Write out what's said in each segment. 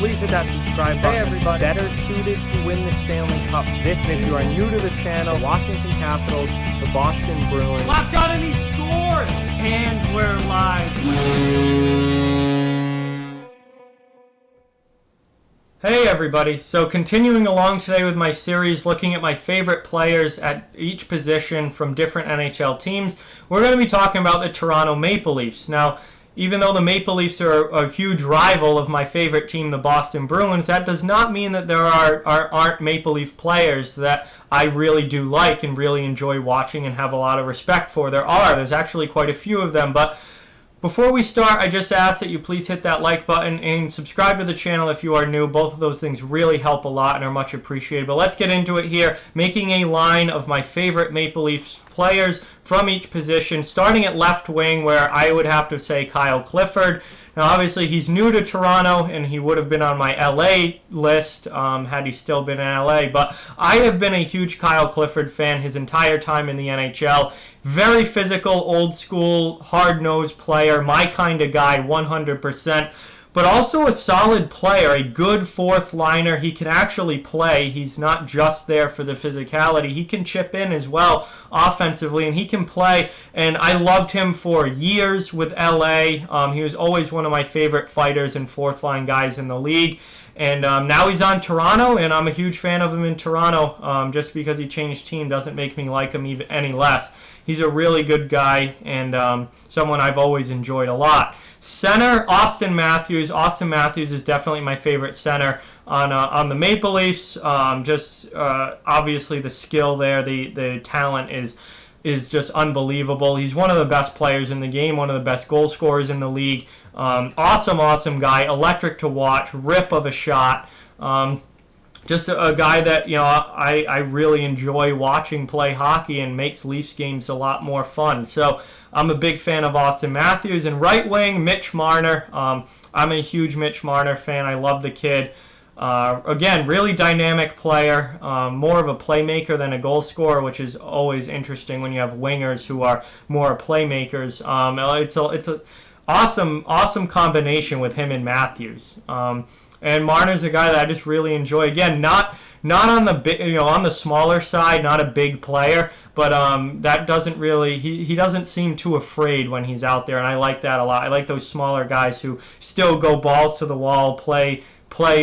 please hit that subscribe button. Hey everybody, better suited to win the Stanley Cup this season. If you are new to the channel, Washington Capitals, the Boston Bruins. Locked on and he scored! And we're live. Hey everybody, so continuing along today with my series looking at my favorite players at each position from different NHL teams, we're going to be talking about the Toronto Maple Leafs. Now, even though the Maple Leafs are a huge rival of my favorite team, the Boston Bruins, that does not mean that there aren't Maple Leaf players that I really do like and really enjoy watching and have a lot of respect for. There's actually quite a few of them, but before we start, I just ask that you please hit that like button and subscribe to the channel if you are new. Both of those things really help a lot and are much appreciated. But let's get into it here, making a line of my favorite Maple Leafs players from each position, starting at left wing, where I would have to say Kyle Clifford. Now, obviously, he's new to Toronto, and he would have been on my LA list had he still been in LA. But I have been a huge Kyle Clifford fan his entire time in the NHL. Very physical, old school, hard-nosed player, my kind of guy, 100%. But also a solid player, a good fourth liner. He can actually play. He's not just there for the physicality. He can chip in as well offensively, and he can play. And I loved him for years with LA. He was always one of my favorite fighters and fourth line guys in the league. And now he's on Toronto, and I'm a huge fan of him in Toronto. Just because he changed team doesn't make me like him even any less. He's a really good guy and someone I've always enjoyed a lot. Center, Auston Matthews. Auston Matthews is definitely my favorite center on the Maple Leafs. Obviously the skill there, the talent is just unbelievable. He's one of the best players in the game, one of the best goal scorers in the league. Awesome guy, electric to watch, rip of a shot. Just a guy that, I really enjoy watching play hockey and makes Leafs games a lot more fun. So I'm a big fan of Auston Matthews. And right wing, Mitch Marner. I'm a huge Mitch Marner fan. I love the kid. Again, really dynamic player, more of a playmaker than a goal scorer, which is always interesting when you have wingers who are more playmakers. It's a awesome combination with him and Matthews. And Marner's a guy that I just really enjoy. Again, not on the big, on the smaller side, not a big player, but that doesn't really he doesn't seem too afraid when he's out there, and I like that a lot. I like those smaller guys who still go balls to the wall, play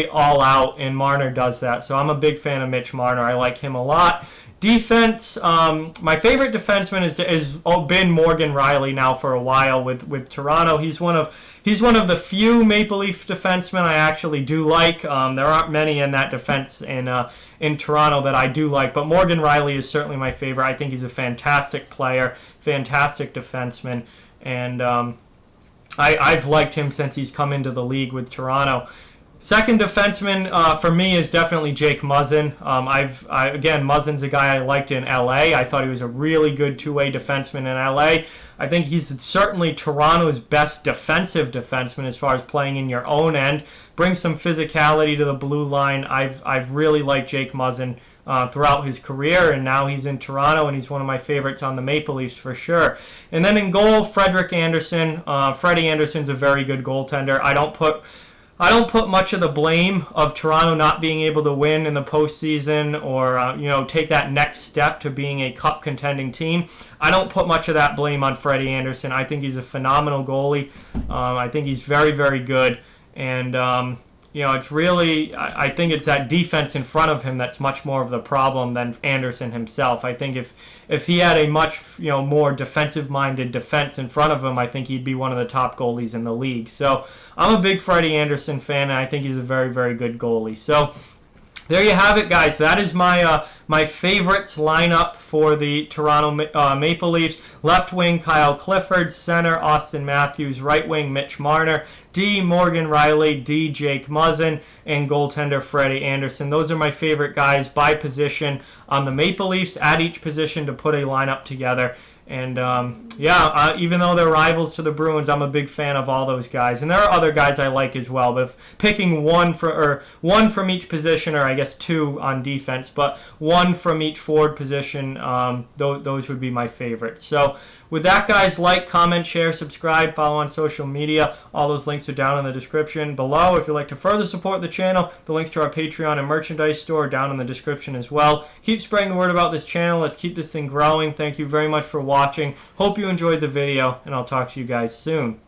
all out, and Marner does that. So I'm a big fan of Mitch Marner. I like him a lot. Defense, my favorite defenseman is been Morgan Rielly now for a while with Toronto. He's one of the few Maple Leaf defensemen I actually do like. There aren't many in that defense in Toronto that I do like, but Morgan Rielly is certainly my favorite. I think he's a fantastic player, fantastic defenseman, and I've liked him since he's come into the league with Toronto. Second defenseman for me is definitely Jake Muzzin. Again, Muzzin's a guy I liked in LA. I thought he was a really good two-way defenseman in LA. I think he's certainly Toronto's best defensive defenseman as far as playing in your own end. Brings some physicality to the blue line. I've really liked Jake Muzzin throughout his career, and now he's in Toronto, and he's one of my favorites on the Maple Leafs for sure. And then in goal, Frederik Andersen. Freddie Andersen's a very good goaltender. I don't put much of the blame of Toronto not being able to win in the postseason or, take that next step to being a cup contending team. I don't put much of that blame on Freddie Andersen. I think he's a phenomenal goalie. I think he's very, very good. And, it's really, I think it's that defense in front of him that's much more of the problem than Andersen himself. I think if he had a much, more defensive-minded defense in front of him, I think he'd be one of the top goalies in the league. So I'm a big Freddie Andersen fan, and I think he's a very, very good goalie. So there you have it, guys. That is my favorites lineup for the Toronto Maple Leafs. Left wing, Kyle Clifford. Center, Auston Matthews. Right wing, Mitch Marner. D, Morgan Rielly. D, Jake Muzzin. And goaltender, Freddie Andersen. Those are my favorite guys by position on the Maple Leafs at each position to put a lineup together. And even though they're rivals to the Bruins, I'm a big fan of all those guys. And there are other guys I like as well. But if picking one from each position, or I guess two on defense, but one from each forward position, those would be my favorites. So with that, guys, like, comment, share, subscribe, follow on social media. All those links are down in the description below. If you'd like to further support the channel, the links to our Patreon and merchandise store are down in the description as well. Keep spreading the word about this channel. Let's keep this thing growing. Thank you very much for watching. Hope you enjoyed the video, and I'll talk to you guys soon.